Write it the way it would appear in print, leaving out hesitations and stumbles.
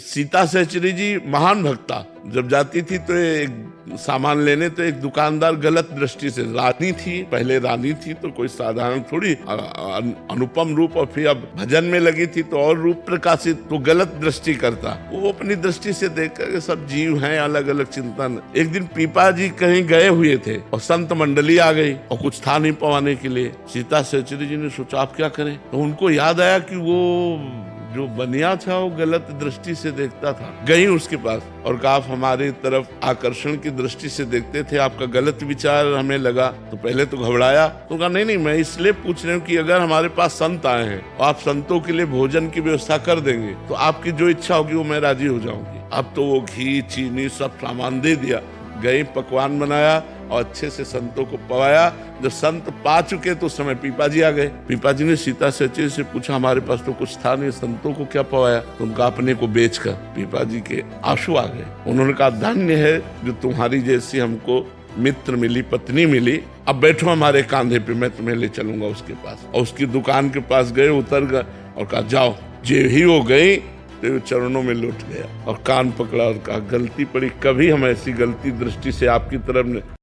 सीता सहचरी जी महान भक्ता, जब जाती थी तो एक सामान लेने तो एक दुकानदार गलत दृष्टि से, रानी थी, पहले रानी थी तो कोई साधारण थोड़ी, अनुपम रूप, और फिर अब भजन में लगी थी तो और रूप प्रकाशित, तो गलत दृष्टि करता। वो अपनी दृष्टि से देख कर सब जीव हैं, अलग अलग चिंतन। एक दिन पीपा जी कहीं गए हुए थे और संत मंडली आ गई और कुछ था नहीं पवाने के लिए। सीता सहचरी जी ने सोचा आप क्या करें, तो उनको याद आया कि वो जो बनिया था वो गलत दृष्टि से देखता था। गई उसके पास और कहा आप हमारी तरफ आकर्षण की दृष्टि से देखते थे, आपका गलत विचार हमें लगा। तो पहले तो घबराया, तो कहा नहीं मैं इसलिए पूछ रही हूँ कि अगर हमारे पास संत आए हैं और आप संतों के लिए भोजन की व्यवस्था कर देंगे तो आपकी जो इच्छा होगी वो मैं राजी हो जाऊंगी। अब तो वो घी चीनी सब सामान दे दिया, गई पकवान बनाया और अच्छे से संतों को पवाया। जब संत पा चुके तो उस समय पीपा जी आ गए। पीपा जी ने सीता सहचरी से पूछा हमारे पास तो कुछ था नहीं, संतों को क्या पवाया? तो उनका अपने को बेचकर पीपा जी के आंसू आ गए। उन्होंने कहा धन्य है जो तुम्हारी जैसी हमको मित्र मिली, पत्नी मिली। अब बैठो हमारे कांधे पे, मैं तुम्हें ले चलूंगा उसके पास। और उसकी दुकान के पास गए, उतर गए और कहा जाओ। जे ही वो गई तो चरणों में लौट गया और कान पकड़ा और कहा गलती पड़ी, कभी हम ऐसी गलती दृष्टि से आपकी तरफ